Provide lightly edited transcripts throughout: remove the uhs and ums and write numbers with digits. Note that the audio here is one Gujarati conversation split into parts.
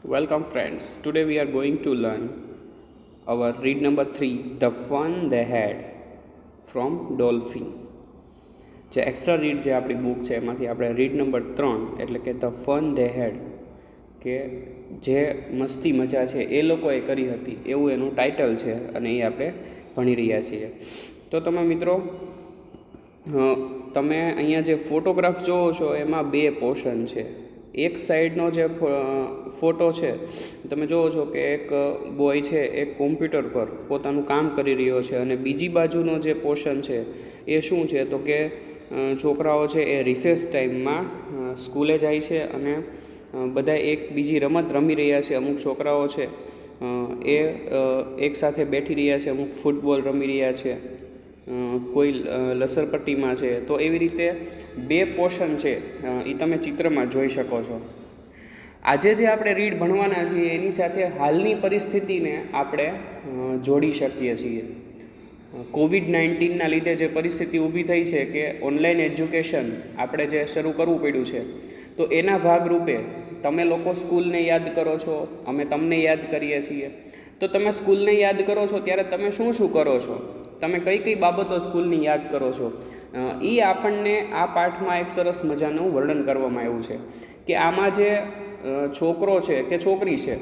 Welcome, friends. Today we are going to learn our read number 3, The Fun They Had from Dolphin. જે એક્સ્ટ્રા રીડ જે આપણી બુક છે એમાંથી આપણે રીડ નંબર 3 એટલે કે ધ ફન ધે હેડ કે જે મસ્તી મજા છે એ લોકોએ કરી હતી એવું એનું ટાઇટલ છે અને એ આપણે ભણી રહ્યા છીએ. તો તમે મિત્રો તમે અહીંયા જે ફોટોગ્રાફ જોવો છો એમાં બે પોર્શન છે. એક સાઈડનો જે ફોટો છે તમે જુઓ છો કે એક બોય છે એક કોમ્પ્યુટર પર પોતાનું કામ કરી રહ્યો છે અને બીજી બાજુનો જે પોર્શન છે એ શું છે તો કે છોકરાઓ છે એ રિસેસ ટાઈમમાં સ્કૂલે જાય છે અને બધા એક બીજી રમત રમી રહ્યા છે. અમુક છોકરાઓ છે એ એકસાથે બેઠી રહ્યા છે, અમુક ફૂટબોલ રમી રહ્યા છે, કોઈ લસરપટ્ટીમાં છે. તો એવી રીતે બે પોર્શન છે એ તમે ચિત્રમાં જોઈ શકો છો. આજે જે આપણે રીડ ભણવાના છીએ એની સાથે હાલની પરિસ્થિતિને આપણે જોડી શકીએ છીએ. કોવિડ-19ના લીધે જે પરિસ્થિતિ ઊભી થઈ છે કે ઓનલાઈન એજ્યુકેશન આપણે જે શરૂ કરવું પડ્યું છે, તો એના ભાગરૂપે તમે લોકો સ્કૂલને યાદ કરો છો, અમે તમને યાદ કરીએ છીએ. તો તમે સ્કૂલને યાદ કરો છો ત્યારે તમે શું શું કરો છો, તમે કઈ કઈ બાબતો સ્કૂલની યાદ કરો છો, એ આપણને આ પાઠમાં એક સરસ મજાનું વર્ણન કરવામાં આવ્યું છે કે આમાં જે છોકરો છે કે છોકરી છે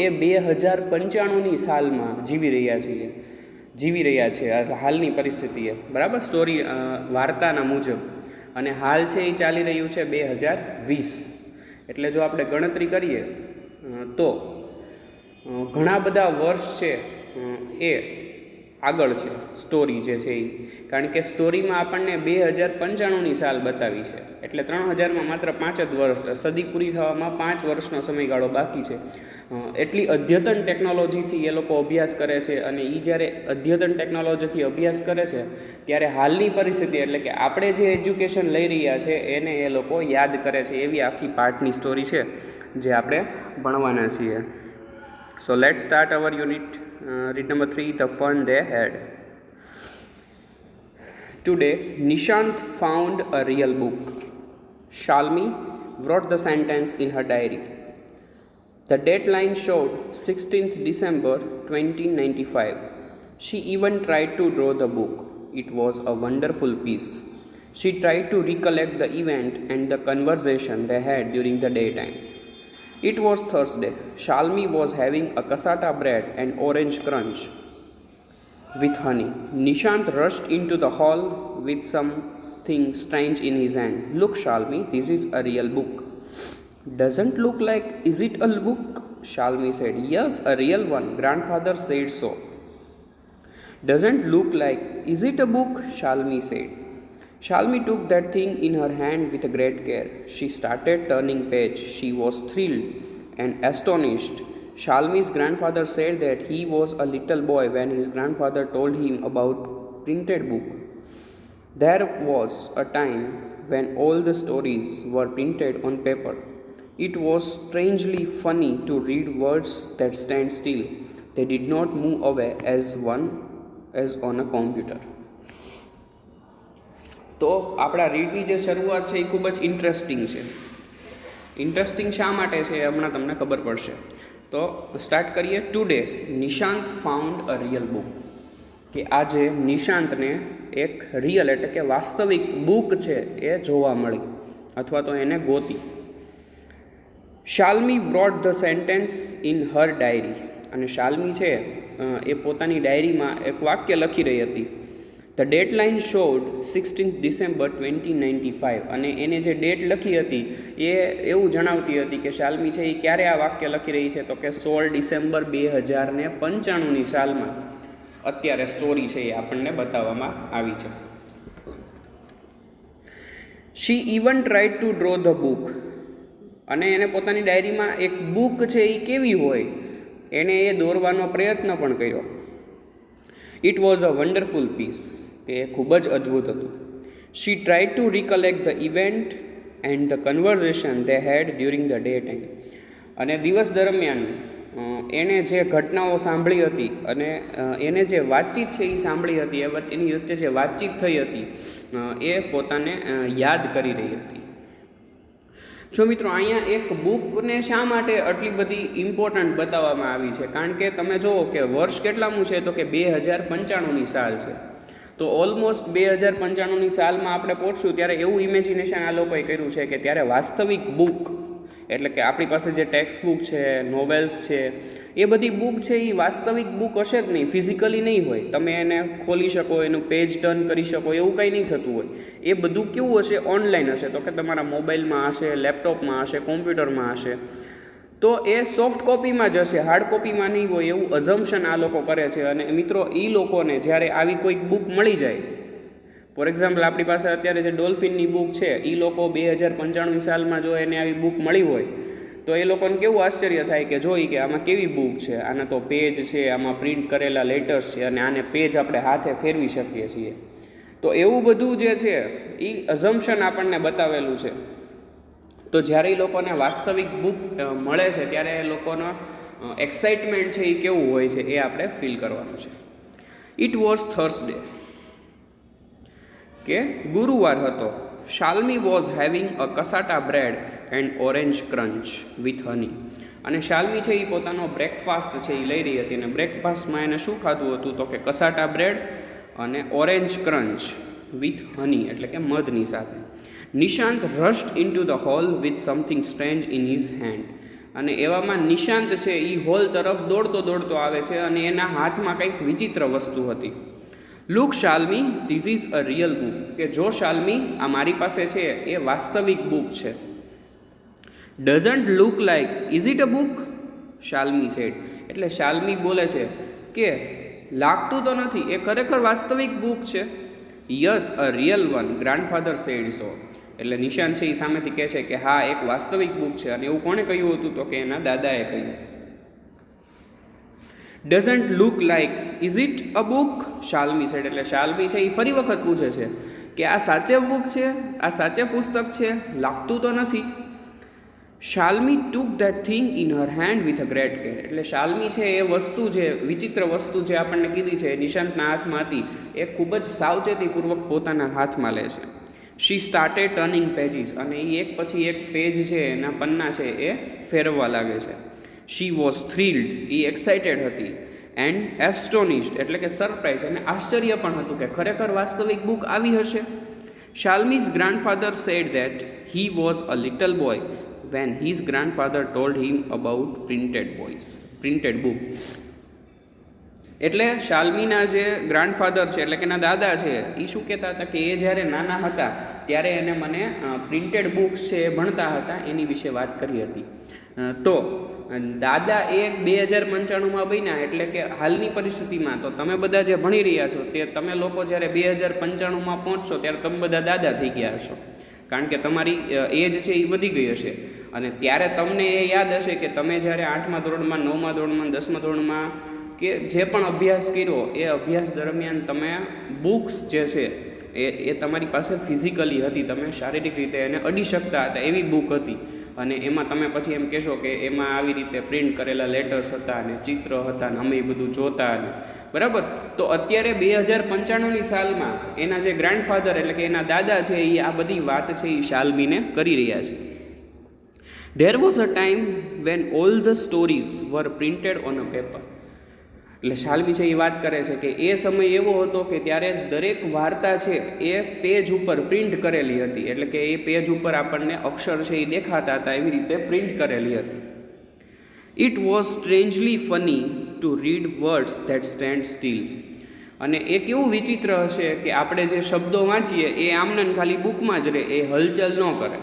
એ 2095ની સાલમાં જીવી રહ્યા છે હાલની પરિસ્થિતિએ, બરાબર, સ્ટોરી વાર્તાના મુજબ. અને હાલ છે એ ચાલી રહ્યું છે 2020. એટલે જો આપણે ગણતરી કરીએ તો ઘણા બધા વર્ષ છે એ આગળ છે સ્ટોરી જે છે એ, કારણ કે સ્ટોરીમાં આપણને 2095ની સાલ બતાવી છે. એટલે 3000માં માત્ર 5 જ વર્ષ, સદી પૂરી થવામાં 5 વર્ષનો સમયગાળો બાકી છે. એટલી અદ્યતન ટેકનોલોજીથી એ લોકો અભ્યાસ કરે છે અને એ જ્યારે અદ્યતન ટેકનોલોજીથી અભ્યાસ કરે છે ત્યારે હાલની પરિસ્થિતિ એટલે કે આપણે જે એજ્યુકેશન લઈ રહ્યા છે એને એ લોકો યાદ કરે છે. એવી આખી પાર્ટની સ્ટોરી છે જે આપણે ભણવાના છીએ. So let start hour unit read number 3, The Fun They Had. Today, Nishant found a real book. Shalmi wrote the sentence in her diary. The deadline showed 16th December 2095. She even tried to draw the book. It was a wonderful piece. She tried to recollect the event and the conversation they had during the daytime. It was Thursday. Shalmi was having a cassata bread and orange crunch with honey. Nishant rushed into the hall with something strange in his hand. Look, Shalmi, this is a real book. Doesn't look like, is it a book? Shalmi said. Yes, a real one. Grandfather said so. Doesn't look like, is it a book? Shalmi said. Shalmi took that thing in her hand with great care. She started turning page. She was thrilled and astonished. Shalmi's grandfather said that he was a little boy when his grandfather told him about printed book. There was a time when all the stories were printed on paper. It was strangely funny to read words that stand still. They did not move away as on a computer. તો આપણા રીડની જે શરૂઆત છે એ ખૂબ જ ઇન્ટરેસ્ટિંગ છે. ઇન્ટરેસ્ટિંગ શા માટે છે એ હમણાં તમને ખબર પડશે. તો સ્ટાર્ટ કરીએ. Today Nishant found a real book, કે આજે નિશાંતને એક રિયલ એટલે કે વાસ્તવિક બુક છે એ જોવા મળી અથવા તો એને ગોતી. શાલ્મી wrote the sentence in her diary. અને શાલ્મી છે એ પોતાની ડાયરીમાં એક વાક્ય લખી રહી હતી. The deadline showed 16th December 2095. અને એને જે ડેટ લખી હતી એ એવું જણાવતી હતી કે શાલ્મી છે એ ક્યારે આ વાક્ય લખી રહી છે તો કે 16 ડિસેમ્બર 2095ની સાલમાં અત્યારે સ્ટોરી છે એ આપણને બતાવવામાં આવી છે. She even tried to draw the book. અને એને પોતાની ડાયરીમાં એક બુક છે એ કેવી હોય એને એ દોરવાનો પ્રયત્ન પણ કર્યો. It was a wonderful piece. તે ખૂબ જ અદ્ભુત હતું. She tried to recollect the event and the conversation they had during the daytime. અને દિવસ દરમિયાન એણે જે ઘટનાઓ સાંભળી હતી અને એને જે વાતચીત છે એ સાંભળી હતી, એની વચ્ચે જે વાતચીત થઈ હતી એ પોતાને યાદ કરી રહી હતી. જો મિત્રો અહીંયા એક બુકને શા માટે આટલી બધી ઇમ્પોર્ટન્ટ બતાવવામાં આવી છે, કારણ કે તમે જુઓ કે વર્ષ કેટલામું છે, તો કે 2095ની સાલ છે. તો ઓલમોસ્ટ 2095ની સાલમાં આપણે પહોંચશું ત્યારે એવું ઇમેજિનેશન આ લોકોએ કર્યું છે કે ત્યારે વાસ્તવિક બુક એટલે કે આપણી પાસે જે ટેક્સ્ટ બુક છે, નોવેલ્સ છે, એ બધી બુક છે એ વાસ્તવિક બુક હશે જ નહીં, ફિઝિકલી નહીં હોય. તમે એને ખોલી શકો, એનું પેજ ટર્ન કરી શકો, એવું કંઈ નહીં થતું હોય. એ બધું કેવું હશે? ઓનલાઈન હશે. તો કે તમારા મોબાઈલમાં હશે, લેપટોપમાં હશે, કોમ્પ્યુટરમાં હશે. તો એ સોફ્ટ કોપીમાં જ હશે, હાર્ડ કોપીમાં નહીં હોય એવું અઝમ્પશન આ લોકો કરે છે. અને મિત્રો એ લોકોને જ્યારે આવી કોઈક બુક મળી જાય, ફોર એક્ઝામ્પલ આપણી પાસે અત્યારે જે ડોલ્ફિનની બુક છે, એ લોકો 2095 સાલમાં જો એને આવી બુક મળી હોય તો એ લોકોને કેવું આશ્ચર્ય થાય કે જોઈ કે આમાં કેવી બુક છે, આના તો પેજ છે, આમાં પ્રિન્ટ કરેલા લેટર્સ છે, અને આને પેજ આપણે હાથે ફેરવી શકીએ છીએ. તો એવું બધું જે છે એ અઝમ્પશન આપણને બતાવેલું છે. તો જ્યારે એ લોકોને વાસ્તવિક બુક મળે છે ત્યારે એ લોકોનો એક્સાઇટમેન્ટ છે એ કેવું હોય છે એ આપણે ફીલ કરવાનું છે. ઇટ વોઝ થર્સડે, કે ગુરુવાર હતો. Shalmi was having a cassata bread and orange crunch with honey. અને શાલ્મી છે એ પોતાનો બ્રેકફાસ્ટ છે એ લઈ રહી હતી, અને બ્રેકફાસ્ટમાં એને શું ખાધું હતું? તો કે કસાટા બ્રેડ અને ઓરેન્જ ક્રંચ વિથ હની એટલે કે મધની સાથે. Nishant rushed in two the hall with something strange in his hand. અને એવામાં નિશાંત છે એ હોલ તરફ દોડતો આવે છે અને એના હાથમાં કંઈક વિચિત્ર વસ્તુ હતી. Look Shalmi, this is a real book. કે જો શાલ્મી, આ મારી પાસે છે એ વાસ્તવિક બુક છે. Doesn't look like, is it a book? Shalmi said. એટલે શાલ્મી બોલે છે કે લાગતું તો નથી, એ ખરેખર વાસ્તવિક બુક છે. યસ, અ રિયલ વન, ગ્રાન્ડફાધર સેડ સો. એટલે નિશાન છે એ સામેથી કહે છે કે હા, એક વાસ્તવિક બુક છે. અને એવું કોણે કહ્યું હતું? તો કે એના દાદાએ કહ્યું. Doesn't look like, is it a book? Shalmi said. એટલે શાલ્મી છે એ ફરી વખત પૂછે છે કે આ સાચે બુક છે, આ સાચે પુસ્તક છે, લાગતું તો નથી. Shalmi took that thing in her hand with a great care. એટલે શાલ્મી છે એ વસ્તુ જે વિચિત્ર વસ્તુ જે આપણને કીધી છે નિશાંતના હાથમાં હતી, એ ખૂબ જ સાવચેતીપૂર્વક પોતાના હાથમાં લે છે. શી સ્ટાર્ટેડ ટર્નિંગ પેજીસ. અને એ એક પછી એક પેજ છે એના પન્ના છે એ ફેરવવા લાગે છે. શી વોઝ થ્રિલ્ડ, એ એક્સાઇટેડ હતી. એન્ડ એસ્ટોનિશ્ડ એટલે કે સરપ્રાઇઝ, અને આશ્ચર્ય પણ હતું કે ખરેખર વાસ્તવિક બુક આવી હશે. Shalmi's grandfather said that he was a little boy when his grandfather told him about printed book. એટલે શાલ્મીના જે ગ્રાન્ડફાધર છે એટલે કે એના દાદા છે એ શું કહેતા હતા કે એ જ્યારે નાના હતા ત્યારે એને મને પ્રિન્ટેડ બુક્સ છે એ ભણતા હતા એની વિશે વાત કરી હતી. તો દાદા એ 2095માં બન્યા, એટલે કે હાલની પરિસ્થિતિમાં તો તમે બધા જે ભણી રહ્યા છો તે તમે લોકો જ્યારે 2095માં પહોંચશો ત્યારે તમે બધા દાદા થઈ ગયા હશો, કારણ કે તમારી એજ છે એ વધી ગઈ હશે. અને ત્યારે તમને એ યાદ હશે કે તમે જ્યારે 8મા ધોરણમાં, 9મા ધોરણમાં, 10મા ધોરણમાં કે જે પણ અભ્યાસ કર્યો એ અભ્યાસ દરમિયાન તમે બુક્સ જે છે એ તમારી પાસે ફિઝિકલી હતી, તમે શારીરિક રીતે એને અડી શકતા હતા એવી બુક હતી. અને એમાં તમે પછી એમ કહેશો કે એમાં આવી રીતે પ્રિન્ટ કરેલા લેટર્સ હતા અને ચિત્ર હતા અને અમે એ બધું જોતા અને બરાબર. તો અત્યારે 2095ની સાલમાં એના જે ગ્રાન્ડફાધર એટલે કે એના દાદા છે એ આ બધી વાત છે એ શાલ્મીને કરી રહ્યા છે. There was a time when all the stories were printed on a paper. એટલે શાલ્મી છે એ વાત કરે છે કે એ સમય એવો હતો કે ત્યારે દરેક વાર્તા છે એ પેજ ઉપર પ્રિન્ટ કરેલી હતી, એટલે કે એ પેજ ઉપર આપણને અક્ષર છે એ દેખાતા હતા, એવી રીતે પ્રિન્ટ કરેલી હતી. It was strangely funny to read words that stand still. અને એ કેવું વિચિત્ર હશે કે આપણે જે શબ્દો વાંચીએ એ આમને ખાલી બુકમાં જ રહે, એ હલચલ ન કરે.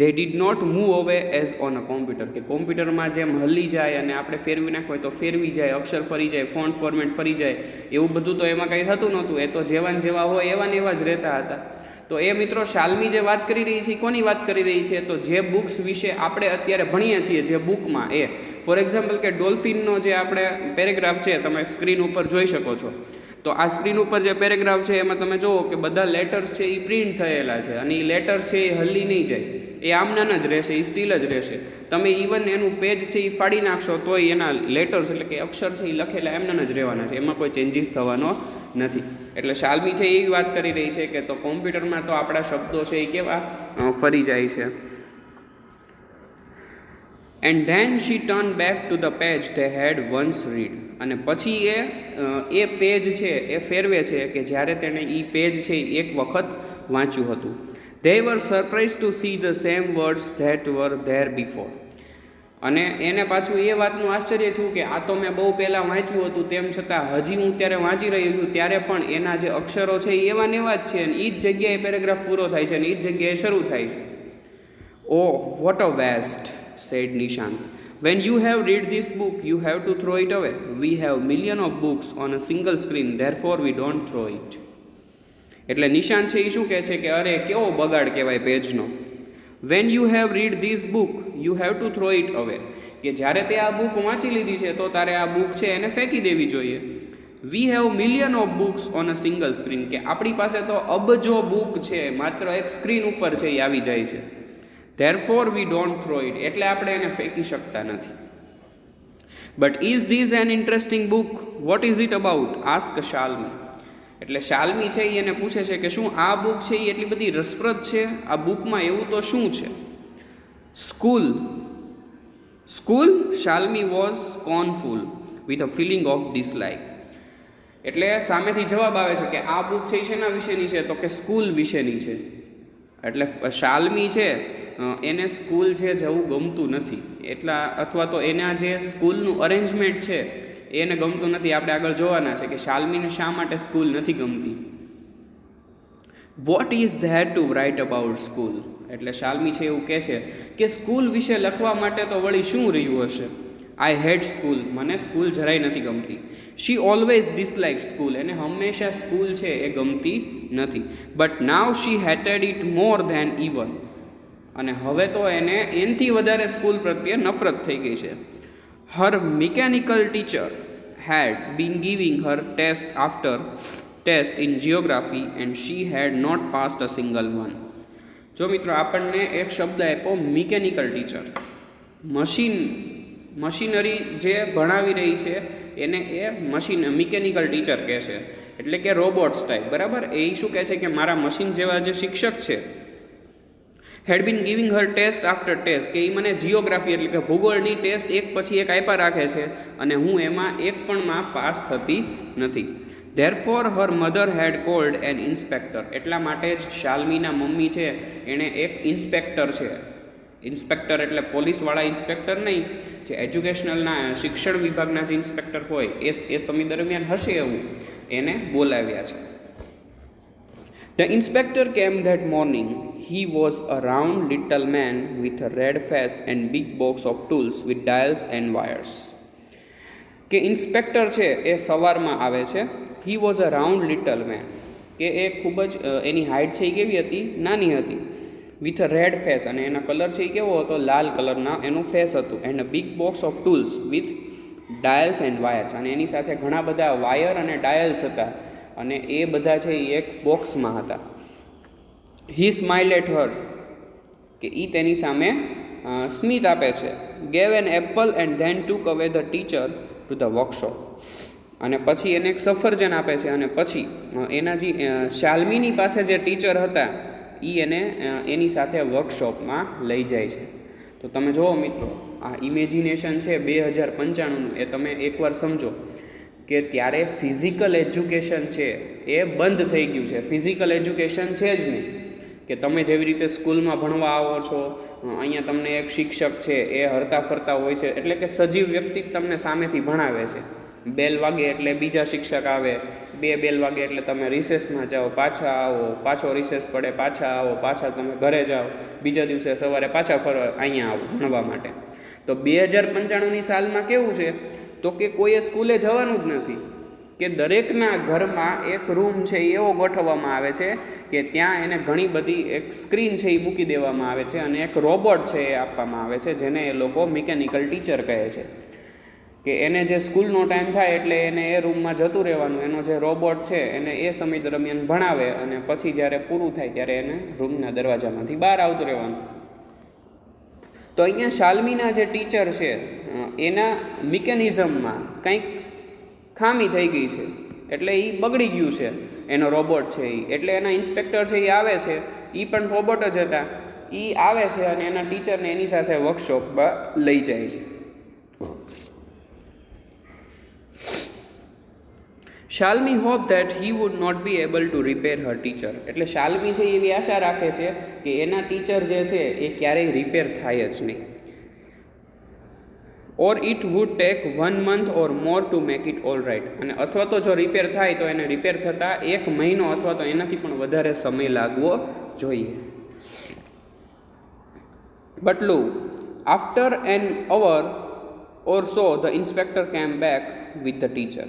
They did not move away as on a computer. કે કોમ્પ્યુટરમાં જેમ હલી જાય અને આપણે ફેરવી નાખવું હોય તો ફેરવી જાય, અક્ષર ફરી જાય, ફોન્ટ ફોર્મેટ ફરી જાય, એવું બધું તો એમાં કંઈ થતું નહોતું. એ તો જેવા જેવા હોય એવા ને એવા જ રહેતા હતા. તો એ મિત્રો શાલ્મી જે વાત કરી રહી છે એ કોની વાત કરી રહી છે? તો જે બુક્સ વિશે આપણે અત્યારે ભણીએ છીએ જે બુકમાં, એ ફોર એક્ઝામ્પલ કે ડોલ્ફિનનો જે આપણે પેરેગ્રાફ છે તમે સ્ક્રીન ઉપર જોઈ શકો છો. તો આ સ્ક્રીન ઉપર જે પેરેગ્રાફ છે એમાં તમે જુઓ કે બધા લેટર્સ છે એ પ્રિન્ટ થયેલા છે અને એ લેટર્સ છે એ હલી નહીં જાય, એ આમનાના જ રહેશે, એ સ્ટીલ જ રહેશે. તમે ઇવન એનું પેજ છે એ ફાડી નાખશો તોય એના લેટર્સ એટલે કે અક્ષર છે એ લખેલા એમનાના જ રહેવાના છે, એમાં કોઈ ચેન્જીસ થવાનો નથી. એટલે શાલ્મી છે એ વાત કરી રહી છે કે તો કોમ્પ્યુટરમાં તો આપણા શબ્દો છે એ કેવા ફરી જાય છે. And then she turn back to the page they had once read. અને પછી એ પેજ છે એ ફેરવે છે કે જ્યારે તેણે એ પેજ છે એ એક વખત વાંચ્યું હતું. They were surprise to see the same words that were there before. અને એને પાછું એ વાતનું આશ્ચર્ય થયું કે આ તો મેં બહુ પહેલાં વાંચ્યું હતું, તેમ છતાં હજી હું ત્યારે વાંચી રહ્યો છું ત્યારે પણ એના જે અક્ષરો છે એ એવા ને એવા જ છે, અને એ જ જગ્યાએ પેરેગ્રાફ પૂરો થાય છે અને એ જ જગ્યાએ શરૂ થાય છે. Oh, what a waste, said Nishant. When you have read this book, you have to throw it away. We have million of books on a single screen, therefore we don't throw it. એટલે નિશાંત છે એ શું કહે છે કે અરે કેવો બગાડ કહેવાય પેજનો. When you have read this book you have to throw it away, કે જ્યારે તે આ બુક વાંચી લીધી છે તો તારે આ બુક છે એને ફેંકી દેવી જોઈએ. We have million of books on a single screen, કે આપણી પાસે તો અબજો બુક છે, માત્ર એક સ્ક્રીન ઉપર છે એ આવી જાય છે. Therefore we don't throw it, એટલે આપણે એને ફેંકી શકતા નથી. But is this an interesting book? What is it about? Ask Shalmi. એટલે શાલ્મી છે એ એને પૂછે છે કે શું આ બુક છે એ એટલી બધી રસપ્રદ છે? આ બુકમાં એવું તો શું છે? School Shalmi was scornful with a feeling of dislike. એટલે સામેથી જવાબ આવે છે કે આ બુક છે એ શેના વિશેની છે? તો કે સ્કૂલ વિશેની છે. એટલે શાલ્મી છે એને સ્કૂલ છે જવું ગમતું નથી, એટલા અથવા તો એના જે સ્કૂલનું અરેન્જમેન્ટ છે એને ગમતું નથી. આપણે આગળ જોવાના છે કે શાલ્મીને શા માટે સ્કૂલ નથી ગમતી. What is that two write about school? એટલે શાલ્મી છે એવું કહે છે કે સ્કૂલ વિશે લખવા માટે તો વળી શું રહ્યું હશે. આઈ હેટ સ્કૂલ, મને સ્કૂલ જરાય નથી ગમતી. શી ઓલવેઝ ડિસલાઇક સ્કૂલ, એને હંમેશા સ્કૂલ છે એ ગમતી નથી. But now she hated it more than even, અને હવે તો એને એનથી વધારે સ્કૂલ પ્રત્યે નફરત થઈ ગઈ છે. Her mechanical teacher had been giving her test after test in geography and she had not passed a single one. જો મિત્રો આપણને એક શબ્દ આપ્યો મિકેનિકલ ટીચર, મશીનરી જે ભણાવી રહી છે એને એ મિકેનિકલ ટીચર કહે છે, એટલે કે રોબોટ્સ ટાઈપ, બરાબર. એ શું કહે છે કે મારા મશીન જેવા જે શિક્ષક છે હેડ બીન ગિવિંગ હર ટેસ્ટ આફ્ટર ટેસ્ટ, કે એ મને જિયોગ્રાફી એટલે કે ભૂગોળની ટેસ્ટ એક પછી એક આપ્યા રાખે છે અને હું એમાં એક પણમાં પાસ થતી નથી. ધેરફોર હર મધર હેડ કોલ્ડ એન ઇન્સ્પેક્ટર, એટલા માટે જ શાલ્મીના મમ્મી છે એણે એક ઇન્સ્પેક્ટર છે, ઇન્સ્પેક્ટર એટલે પોલીસવાળા ઇન્સ્પેક્ટર નહીં, જે એજ્યુકેશનલના શિક્ષણ વિભાગના જે ઇન્સ્પેક્ટર હોય એ સમય દરમિયાન હશે એવું, એને બોલાવ્યા છે. ધ ઇન્સ્પેક્ટર કેમ that morning. He was a round little man with a red face and big box of tools with dials and wires. કે ઇન્સ્પેક્ટર છે એ સવારમાં આવે છે. He was a round little man, કે એ ખૂબ જ એની હાઇટ છે એ કેવી હતી? નાની હતી. વિથ અ રેડ ફેસ, અને એના કલર છે એ કેવો હતો? લાલ કલરના એનું ફેસ હતું. And a big box of tools with dials and wires, અને એની સાથે ઘણા બધા વાયર અને ડાયલ્સ હતા, અને એ બધા છે એ એક બોક્સમાં હતા. હી સ્માઇલ એટ હર, કે એ તેની સામે સ્મિત આપે છે. Gave an apple and then ટુક અવે the teacher to the workshop, અને પછી એને એક સફરજન આપે છે, અને પછી એના જે શાલ્મીની પાસે જે ટીચર હતા એ એને એની સાથે વર્કશોપમાં લઈ જાય છે. તો તમે જુઓ મિત્રો, આ ઇમેજિનેશન છે 2095નું, એ તમે એકવાર સમજો કે ત્યારે ફિઝિકલ એજ્યુકેશન છે એ બંધ થઈ ગયું છે. ફિઝિકલ એજ્યુકેશન છે જ નહીં, કે તમે જેવી રીતે સ્કૂલમાં ભણવા આવો છો, અહીંયા તમને એક શિક્ષક છે એ હરતા ફરતા હોય છે, એટલે કે સજીવ વ્યક્તિ તમને સામેથી ભણાવે છે. બેલ વાગે એટલે બીજા શિક્ષક આવે, બેલ વાગે એટલે તમે રિસેસમાં જાઓ, પાછા આવો, પાછો રિસેસ પડે પાછા આવો, પાછા તમે ઘરે જાઓ, બીજા દિવસે સવારે પાછા ફરવા અહીંયા આવો ભણવા માટે. તો 2095ની સાલમાં કેવું છે તો કે કોઈએ સ્કૂલે જવાનું જ નથી, કે દરેકના ઘરમાં એક રૂમ છે એવો ગોઠવવામાં આવે છે કે ત્યાં એને ઘણી બધી એક સ્ક્રીન છે એ મૂકી દેવામાં આવે છે, અને એક રોબોટ છે એ આપવામાં આવે છે, જેને એ લોકો મિકેનિકલ ટીચર કહે છે. કે એને જે સ્કૂલનો ટાઈમ થાય એટલે એને એ રૂમમાં જતું રહેવાનું, એનો જે રોબોટ છે એને એ સમય દરમિયાન ભણાવે, અને પછી જ્યારે પૂરું થાય ત્યારે એને રૂમના દરવાજામાંથી બહાર આવતું રહેવાનું. તો અહીંયા શાલ્મીના જે ટીચર છે એના મિકેનિઝમમાં કંઈક ખામી થઈ ગઈ છે, એટલે એ બગડી ગયું છે એનો રોબોટ છે એ. એટલે એના ઇન્સ્પેક્ટર છે એ આવે છે, એ પણ રોબોટ જ હતા, એ આવે છે અને એના ટીચરને એની સાથે વર્કશોપમાં લઈ જાય છે. Shalmi hope that he would not be able to repair her teacher. એટલે શાલ્મી છે એવી આશા રાખે છે કે એના ટીચર જે છે એ ક્યારેય રિપેર થાય જ નહીં. Or it would take 1 month or more to make it all right. અને અથવા તો જો રિપેર થાય તો એને રિપેર થતાં 1 મહિનો અથવા તો એનાથી પણ વધારે સમય લાગવો જોઈએ. બટલું after an hour or so the inspector came back with the teacher.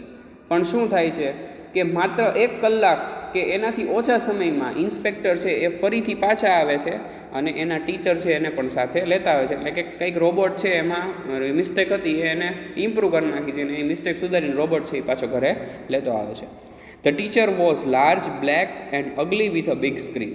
પણ શું થાય છે કે માત્ર 1 કલાક કે એનાથી ઓછા સમયમાં ઇન્સ્પેક્ટર છે એ ફરીથી પાછા આવે છે અને એના ટીચર છે એને પણ સાથે લેતા આવે છે. એટલે કે કંઈક રોબોટ છે એમાં મિસ્ટેક હતી એને ઇમ્પ્રૂવ કરી નાખી છે અને એ મિસ્ટેક સુધારીને રોબોટ છે એ પાછો ઘરે લેતો આવે છે. The teacher was large, black and અગલી with a big screen.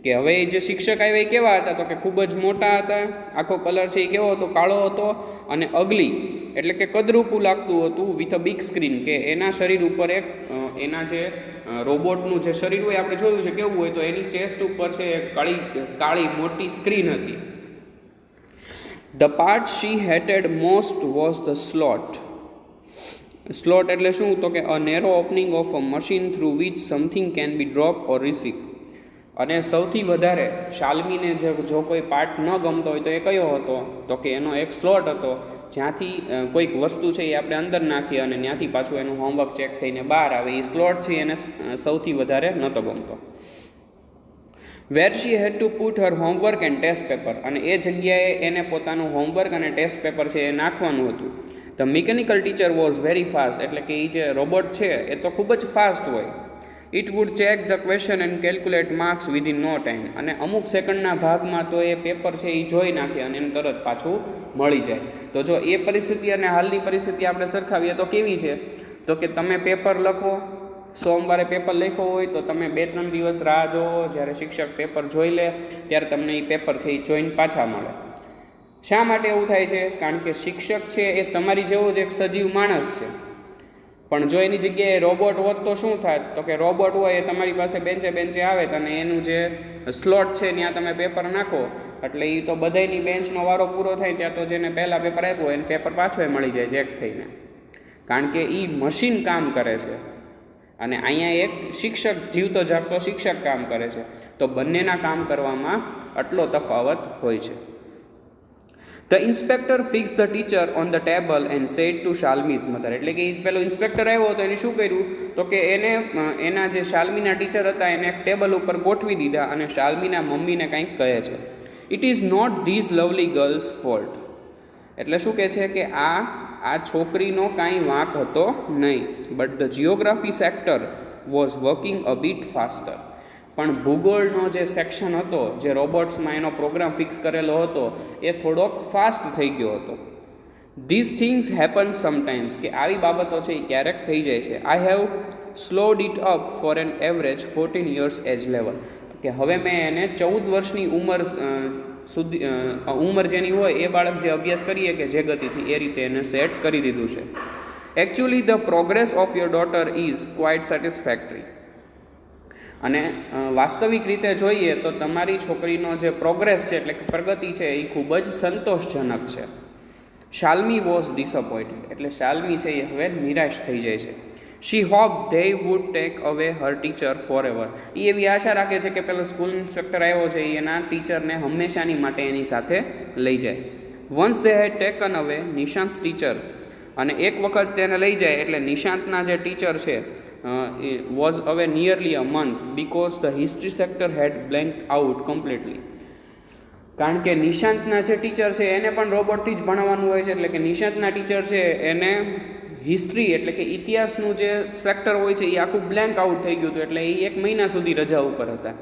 કે હવે એ જે શિક્ષક આવ્યા એ કેવા હતા તો કે ખૂબ જ મોટા હતા, આખો કલર છે એ કેવો હતો, કાળો હતો અને અગલી એટલે કે કદરૂપું લાગતું હતું, વિથ અ બિગ સ્ક્રીન કે એના શરીર ઉપર એક એના જે રોબોટનું જે શરીર હોય આપણે જોયું છે કેવું હોય તો એની ચેસ્ટ ઉપર છે કાળી મોટી સ્ક્રીન હતી. The part she hated most was the slot. Slot એટલે શું તો કે a narrow opening of a machine through which something can be drop or receive. અને સૌથી વધારે શાલ્મીને જો કોઈ પાર્ટ ન ગમતો હોય તો એ કયો હતો તો કે એનો એક સ્લોટ હતો જ્યાંથી કોઈક વસ્તુ છે એ આપણે અંદર નાખીએ અને ત્યાંથી પાછું એનું હોમવર્ક ચેક થઈને બહાર આવે. એ સ્લોટ છે એને સૌથી વધારે નહોતો ગમતો. Where she had to put her homework and test paper. અને એ જગ્યાએ એને પોતાનું હોમવર્ક અને ટેસ્ટ પેપર છે એ નાખવાનું હતું. The mechanical teacher was very fast. એટલે કે એ જે રોબોટ છે એ તો ખૂબ જ ફાસ્ટ હોય. It would check the question and calculate marks within no time. અને અમુક સેકન્ડના ભાગમાં તો એ પેપર છે એ જોઈ નાખે અને એને તરત પાછું મળી જાય. તો જો એ પરિસ્થિતિ અને હાલની પરિસ્થિતિ આપણે સરખાવીએ તો કેવી છે તો કે તમે પેપર લખો, સોમવારે પેપર લખ્યો હોય તો તમે 2-3 દિવસ રાહ જોવો, જ્યારે શિક્ષક પેપર જોઈ લે ત્યારે તમને એ પેપર છે એ જોઈને પાછા મળે. શા માટે એવું થાય છે? કારણ કે શિક્ષક છે એ તમારી જેવો જ એક સજીવ માણસ છે. પણ જો એની જગ્યાએ રોબોટ હોત તો શું થાય તો કે રોબોટ હોય એ તમારી પાસે બેન્ચે આવે અને એનું જે સ્લોટ છે ત્યાં તમે પેપર નાખો એટલે એ તો બધાયની બેન્ચનો વારો પૂરો થાય ત્યાં તો જેને પહેલાં પેપર આપ્યું હોય એને પેપર પાછો મળી જાય ચેક થઈને. કારણ કે એ મશીન કામ કરે છે અને અહીંયા એક શિક્ષક જીવતો જાગતો શિક્ષક કામ કરે છે. તો બંનેના કામ કરવામાં આટલો તફાવત હોય છે. The inspector fix the teacher on the table and said to Shalmi's mother. એટલે કે પેલો ઇન્સ્પેક્ટર આવ્યો તો એને શું કર્યું તો કે એને એના જે શાલ્મીના ટીચર હતા એને એક ટેબલ ઉપર ગોઠવી દીધા અને શાલ્મીના મમ્મીને કંઈક કહે છે. It is not these lovely girls fault. એટલે શું કહે છે કે આ છોકરીનો કાંઈ વાંક હતો નહીં. But the geography sector was working a bit faster. પણ ભૂગોળનો જે સેક્શન હતો જે રોબોટ્સમાં એનો પ્રોગ્રામ ફિક્સ કરેલો હતો એ થોડોક ફાસ્ટ થઈ ગયો હતો. This things happen sometimes. કે આવી બાબતો છે એ ક્યારેક થઈ જાય છે. I have slowed it up for an average 14 years age level. કે હવે મેં એને 14 વર્ષની ઉંમર જેની હોય એ બાળક જે અભ્યાસ કરીએ કે જે ગતિથી એ રીતે એને સેટ કરી દીધું છે. Actually the progress of your daughter is quite satisfactory. અને વાસ્તવિક રીતે જોઈએ તો તમારી છોકરીનો જે પ્રોગ્રેસ છે એટલે કે પ્રગતિ છે એ ખૂબ જ સંતોષજનક છે. Shalmi was disappointed. એટલે શાલ્મી છે એ હવે નિરાશ થઈ જાય છે. She hope they would take away her teacher forever. એ એવી આશા રાખે છે કે પેલો સ્કૂલ ઇન્સ્પેક્ટર આવ્યો છે એ એના ટીચરને હંમેશાની માટે એની સાથે લઈ જાય. વન્સ ધે હેડ ટેકન અવે નિશાંત ટીચર. અને એક વખત તેને લઈ જાય એટલે નિશાંતના જે ટીચર છે was away nearly a month because the history sector had blank out completely. કારણ કે નિશાંતના જે ટીચર છે એને પણ રોબોટથી જ ભણાવવાનું હોય છે. એટલે કે નિશાંતના ટીચર છે એને હિસ્ટ્રી એટલે કે ઇતિહાસનું જે સેક્ટર હોય છે એ આખું બ્લેન્ક આઉટ થઈ ગયું હતું. એટલે એ 1 મહિના સુધી રજા ઉપર હતા.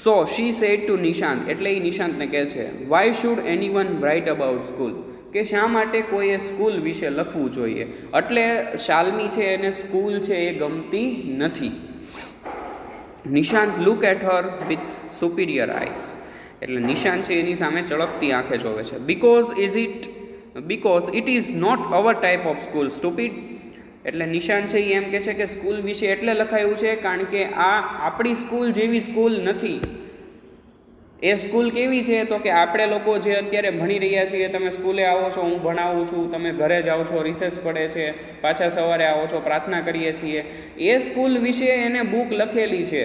સો શી સેડ ટુ નિશાંત. એટલે એ નિશાંતને કહે છે why should any one write about school. કે શા માટે કોઈએ સ્કૂલ વિશે લખવું જોઈએ. એટલે શાલ્મી છે એને સ્કૂલ છે એ ગમતી નથી. Nishant look at her with superior eyes. એટલે નિશાંત છે એની સામે ચળકતી આંખે જોવે છે. Because it is not our type of school stupid. એટલે નિશાંત છે એ એમ કહે છે કે સ્કૂલ વિશે એટલે લખાયું છે કારણ કે આ આપણી સ્કૂલ જેવી સ્કૂલ નથી. એ સ્કૂલ કેવી છે તો કે આપણે લોકો જે અત્યારે ભણી રહ્યા છીએ, તમે સ્કૂલે આવો છો, હું ભણાવું છું, તમે ઘરે જાઓ છો, રિસેસ પડે છે, પાછા સવારે આવો છો, પ્રાર્થના કરીએ છીએ, એ સ્કૂલ વિશે એને બુક લખેલી છે,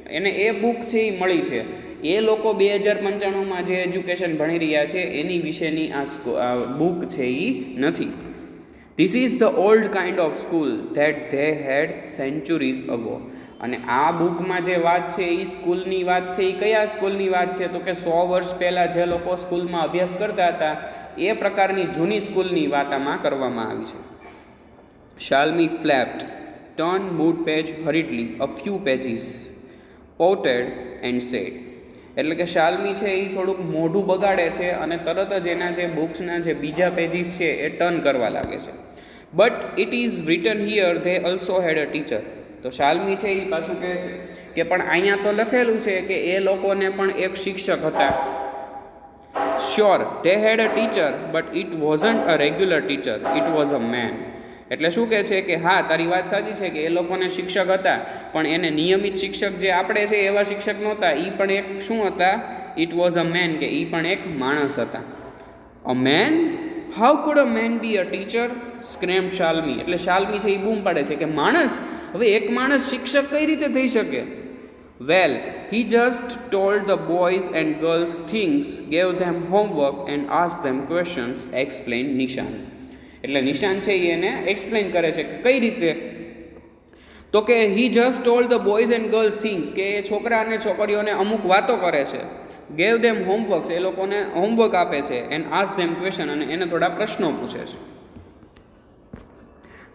એને એ બુક છે એ મળી છે. એ લોકો 2095માં જે એજ્યુકેશન ભણી રહ્યા છે એની વિશેની આ બુક છે એ નથી. This is the old kind of school that they had sanctuaries ago. અને આ બુકમાં જે વાત છે એ સ્કૂલની વાત છે. એ કયા સ્કૂલની વાત છે તો કે 100 વર્ષ પહેલાં જે લોકો સ્કૂલમાં અભ્યાસ કરતા હતા એ પ્રકારની જૂની સ્કૂલની વાત આમાં કરવામાં આવી છે. Shalmi flapped, turn mood page hurriedly a few pages, pouted and said. એટલે કે શાલ્મી છે એ થોડુંક મોઢું બગાડે છે અને તરત જ એના જે બુક્સના જે બીજા પેજીસ છે એ ટર્ન કરવા લાગે છે. But it is written here they also had a teacher. તો શાલ્મી છે એ પાછું કહે છે કે પણ અહીંયા તો લખેલું છે કે એ લોકોને પણ એક શિક્ષક હતા. Sure they had a teacher but it wasn't a regular teacher, it was a man. એટલે શું કહે છે કે હા, તારી વાત સાચી છે કે એ લોકોને શિક્ષક હતા, પણ એને નિયમિત શિક્ષક જે આપણે છે એવા શિક્ષક નહોતા. એ પણ એક શું હતા? ઇટ વોઝ અ મેન, કે એ પણ એક માણસ હતા. A man? How could a man be a teacher? Scream Shalmi. એટલે શાલ્મી છે એ બૂમ પાડે છે કે માણસ? હવે એક માણસ શિક્ષક કઈ રીતે થઈ શકે? Well, he just told the boys and girls things, gave them homework and ask them questions, explain Nishant. એટલે નિશાંત છે એ એને એક્સપ્લેન કરે છે કે કઈ રીતે. તો કે હી just told the boys and girls things, કે એ છોકરા અને છોકરીઓને અમુક વાતો કરે છે. ગેવ ધેમ હોમવર્ક્સ, એ લોકોને હોમવર્ક આપે છે. એન્ડ આસ્ક ધેમ ક્વેશ્ચન, અને એને થોડા પ્રશ્નો પૂછે છે.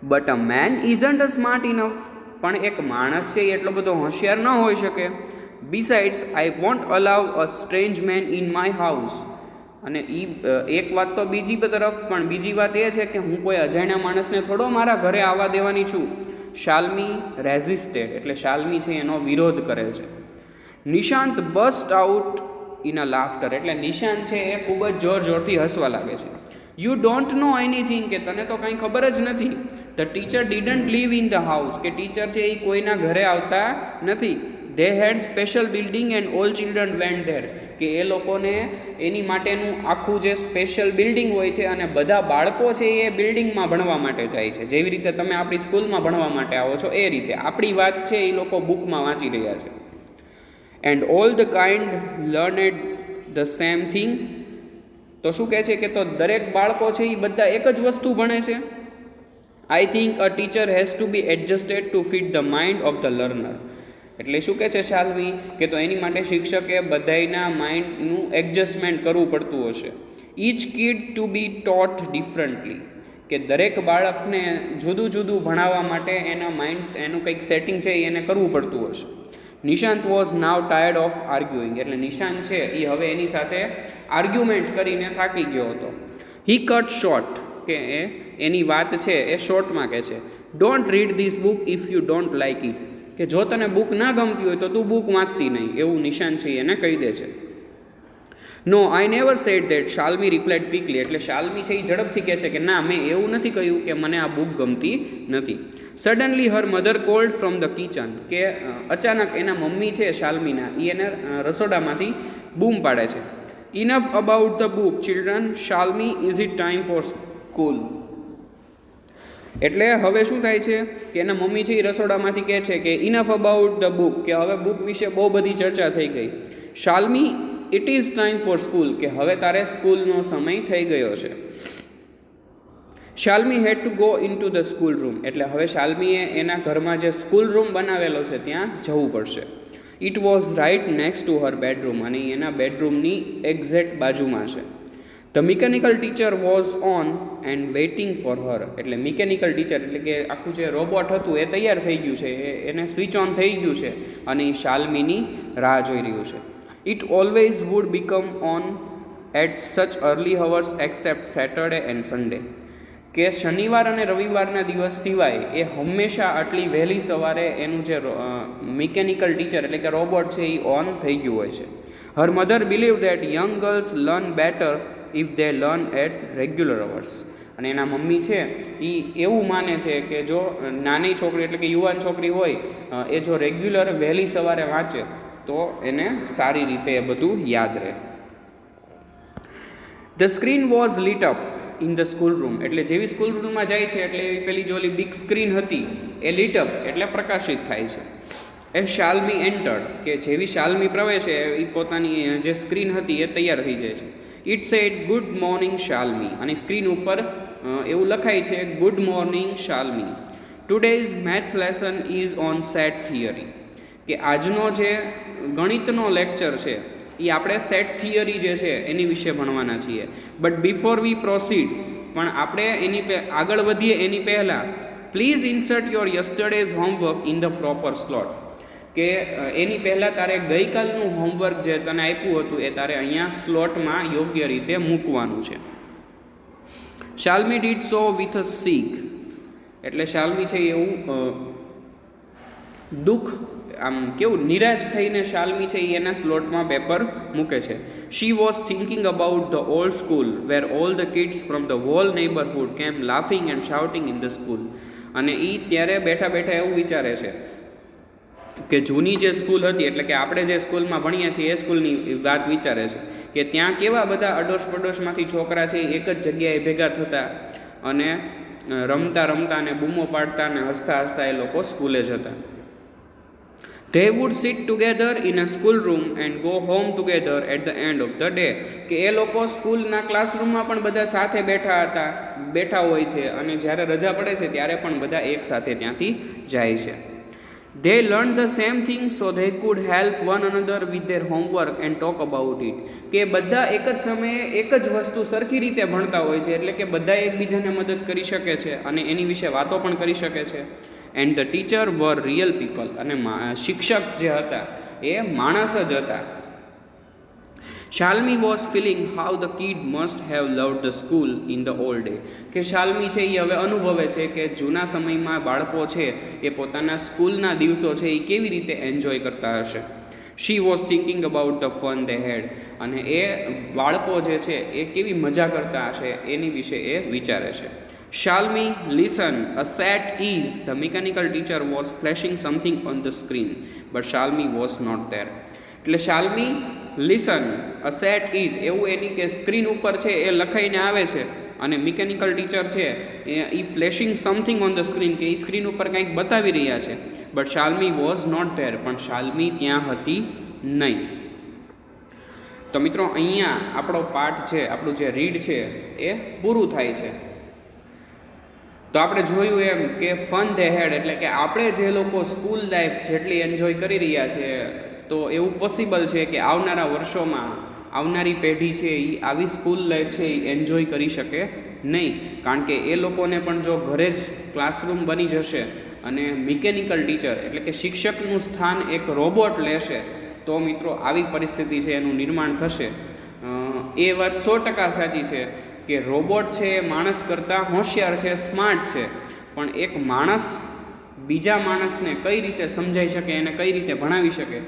But a man isn't a smart enough. પણ એક માણસ છે એ એટલો બધો હોશિયાર ન હોઈ શકે. Besides I want allow a strange man in my house. અને એક વાત તો બીજી તરફ, પણ બીજી વાત એ છે કે હું કોઈ અજાણ્યા માણસને થોડો મારા ઘરે આવવા દેવાની છું. શાલ્મી રેઝિસ્ટેડ, એટલે શાલ્મી છે એનો વિરોધ કરે છે. Nishant bust out in a laughter. એટલે નિશાંત છે એ ખૂબ જ જોર જોરથી હસવા લાગે છે. યુ ડોન્ટ નો એનીથિંગ, કે તને તો કંઈ ખબર જ નથી. The teacher didn't live in the house, કે ટીચર છે એ કોઈના ઘરે આવતા નથી. They had special building and all children went there, કે એ લોકોને એની માટેનું આખું જે સ્પેશિયલ બિલ્ડિંગ હોય છે અને બધા બાળકો છે એ બિલ્ડિંગમાં ભણવા માટે જાય છે. જેવી રીતે તમે આપણી સ્કૂલમાં ભણવા માટે આવો છો એ રીતે આપણી વાત છે એ લોકો બુકમાં વાંચી રહ્યા છે. And all the kind learned the same thing. તો શું કહે છે કે તો દરેક બાળકો છે એ બધા એક જ વસ્તુ ભણે છે. I think a teacher has to be adjusted to fit the mind of the learner. એટલે શું કહે છે શાલ્વી કે તો એની માટે શિક્ષકે બધાના માઇન્ડનું એડજસ્ટમેન્ટ કરવું પડતું હશે. ઈચ કિડ ટુ બી ટોટ ડિફરન્ટલી, કે દરેક બાળકને જુદું જુદું ભણાવવા માટે એના માઇન્ડ્સ એનું કંઈક સેટિંગ છે એને કરવું પડતું હશે. Nishant was now tired of આર્ગ્યુઇંગ. એટલે નિશાંત છે એ હવે એની સાથે આર્ગ્યુમેન્ટ કરીને થાકી ગયો હતો. હી કટ શોર્ટ, કે એની વાત છે એ શોર્ટમાં કહે છે. Don't read this book if you don't like it, કે જો તને બુક ના ગમતી હોય તો તું બુક વાંચતી નહીં, એવું નિશાન છે એને કહી દે છે. No I never said that, Shalmi replied quickly. એટલે શાલ્મી છે એ ઝડપથી કહે છે કે ના, મેં એવું નથી કહ્યું કે મને આ બુક ગમતી નથી. Suddenly her mother cold from the kitchen, કે અચાનક એના મમ્મી છે શાલ્મીના એ એને રસોડામાંથી બૂમ પાડે છે. Enough about the book children, Shalmi is it time for school. એટલે હવે શું થાય છે કે એના મમ્મી છે એ રસોડામાંથી કહે છે કે ઇનફ અબાઉટ ધ બુક, કે હવે બુક વિશે બહુ બધી ચર્ચા થઈ ગઈ. Shalmi it is time for school, કે હવે તારે સ્કૂલનો સમય થઈ ગયો છે. Shalmi had to go in two the school room. એટલે હવે શાલ્મીએ એના ઘરમાં જે સ્કૂલ રૂમ બનાવેલો છે ત્યાં જવું પડશે. It was right next to her bedroom, અને એના બેડરૂમની એક્ઝેક્ટ બાજુમાં છે. The mechanical teacher was on and waiting for her. એટલે મિકેનિકલ ટીચર એટલે કે આખું જે રોબોટ હતું એ તૈયાર થઈ ગયું છે, એને સ્વિચ ઓન થઈ ગયું છે અને એ શાલ્મીની રાહ જોઈ રહ્યું છે. It always would become on at such early hours except Saturday and Sunday, કે શનિવાર અને રવિવારના દિવસ સિવાય એ હંમેશા આટલી વહેલી સવારે એનું જે મિકેનિકલ ટીચર એટલે કે રોબોટ છે એ ઓન થઈ ગયું હોય છે. Her mother believe that young girls learn better if they learn at regular hours. અને એના મમ્મી છે એ એવું માને છે કે જો નાની છોકરી એટલે કે યુવાન છોકરી હોય એ જો રેગ્યુલર વહેલી સવારે વાંચે તો એને સારી રીતે એ બધું યાદ રહે. The screen was lit up in the school room, એટલે જેવી સ્કૂલ રૂમમાં જાય છે એટલે એવી પેલી જે ઓલી બિગ સ્ક્રીન હતી એ લીટ અપ એટલે પ્રકાશિત થાય છે. એ શાલ્મી એન્ટર્ડ, કે જેવી શાલ્મી પ્રવેશે એ પોતાની જે સ્ક્રીન હતી એ તૈયાર થઈ જાય છે. It said good morning Shalmi, અને સ્ક્રીન ઉપર એવું લખાય છે good morning Shalmi. Today's maths lesson is on set theory, કે આજનો જે ગણિતનો લેક્ચર છે એ આપણે સેટ થિયરી જે છે એની વિશે ભણવાના છીએ. બટ બિફોર વી પ્રોસીડ, પણ આપણે એની આગળ વધીએ એની પહેલાં please insert your yesterday's homework in the proper slot, કે એની પહેલાં તારે ગઈકાલનું હોમવર્ક જે તને આપ્યું હતું એ તારે અહીંયા સ્લોટમાં યોગ્ય રીતે મૂકવાનું છે. શાલ્મી ડીડ સો વિથ અ સીક, એટલે શાલ્મી છે એવું દુઃખ આમ કેવું નિરાશ થઈને શાલ્મી છે એ એના સ્લોટમાં પેપર મૂકે છે. She was thinking about the old school where all the kids from the whole neighbourhood came laughing and shouting in the school, અને એ ત્યારે બેઠા બેઠા એવું વિચારે છે કે જૂની જે સ્કૂલ હતી, એટલે કે આપણે જે સ્કૂલમાં ભણીએ છીએ એ સ્કૂલની વાત વિચારે છે કે ત્યાં કેવા બધા અડોશ પડોશમાંથી છોકરા છે એક જ જગ્યાએ ભેગા થતા અને રમતા રમતા અને બૂમો પાડતા અને હસતા હસતા એ લોકો સ્કૂલે જતા. They would sit together in a school room and go home together at the end of the day, કે એ લોકો સ્કૂલના ક્લાસરૂમમાં પણ બધા સાથે બેઠા હોય છે અને જ્યારે રજા પડે છે ત્યારે પણ બધા એક સાથે ત્યાંથી જાય છે. They learned the same thing so they could help one another with their homework and talk about it, કે બધા એક જ સમયે એક જ વસ્તુ સરખી રીતે ભણતા હોય છે, એટલે કે બધા એકબીજાને મદદ કરી શકે છે અને એની વિશે વાતો પણ કરી શકે છે. And the teacher were real people, અને શિક્ષક જે હતા એ માણસ જ હતા. Shalmi was feeling how the kid must have loved the school in the old day, કે શાલ્મી છે એ હવે અનુભવે છે કે જૂના સમયમાં બાળકો છે એ પોતાના સ્કૂલના દિવસો છે એ કેવી રીતે એન્જોય કરતા હશે. She was thinking about the fun they had, અને એ બાળકો જે છે એ કેવી મજા કરતા હશે એની વિશે એ વિચારે છે. Shalmi, listen, a set is, the mechanical teacher was flashing something on the screen, but Shalmi was not there. એટલે શાલ્મી લિસન, અ સેટ ઇઝ, એવું એની કે સ્ક્રીન ઉપર છે એ લખાઈને આવે છે અને મિકેનિકલ ટીચર છે એ flashing something on the screen, કે એ સ્ક્રીન ઉપર કંઈક બતાવી રહ્યા છે. But Shalmi was not there, પણ શાલ્મી ત્યાં હતી નહીં. તો મિત્રો અહીંયા આપણો પાઠ છે, આપણું જે રીડ છે એ પૂરું થાય છે. તો આપણે જોયું એમ કે ફન ધે હેડ, એટલે કે આપણે જે લોકો સ્કૂલ લાઈફ જેટલી એન્જોય કરી રહ્યા છે તો એવું પોસિબલ છે કે આવનારા વર્ષોમાં આવનારી પેઢી છે એ આવી સ્કૂલ લાઈફ છે એ એન્જોય કરી શકે નહીં, કારણ કે એ લોકોને પણ જો ઘરે જ ક્લાસરૂમ બની જશે અને મિકેનિકલ ટીચર એટલે કે શિક્ષકનું સ્થાન એક રોબોટ લેશે તો મિત્રો આવી પરિસ્થિતિ છે એનું નિર્માણ થશે. એ વાત 100% સાચી છે કે રોબોટ છે એ માણસ કરતાં હોશિયાર છે, સ્માર્ટ છે, પણ એક માણસ બીજા માણસને કઈ રીતે સમજાવી શકે એને કઈ રીતે ભણાવી શકે,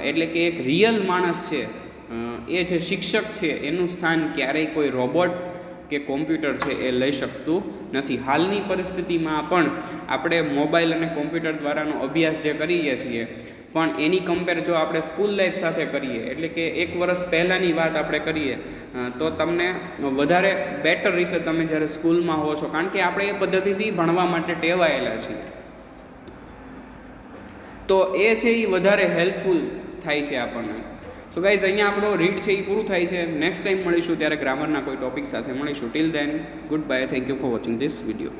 એટલે કે એક રિયલ માણસ છે એ જે શિક્ષક છે એનું સ્થાન ક્યારેય કોઈ રોબોટ કે કોમ્પ્યુટર છે એ લઈ શકતું નથી. હાલની પરિસ્થિતિમાં પણ આપણે મોબાઈલ અને કોમ્પ્યુટર દ્વારાનો અભ્યાસ જે કરીએ છીએ પણ એની કમ્પેર જો આપણે સ્કૂલ લાઈફ સાથે કરીએ, એટલે કે 1 વર્ષ પહેલાંની વાત આપણે કરીએ તો તમને વધારે બેટર રીતે તમે જ્યારે સ્કૂલમાં હો છો, કારણ કે આપણે એ પદ્ધતિથી ભણવા માટે ટેવાયેલા છીએ, તો એ છે એ વધારે હેલ્પફુલ થાય છે આપણને. સો ગાઈઝ, અહીંયા આપણો રીડ છે એ પૂરું થાય છે. નેક્સ્ટ ટાઈમ મળીશું ત્યારે ગ્રામરના કોઈ ટોપિક સાથે મળીશું. Till then, good bye, thank you for watching this video.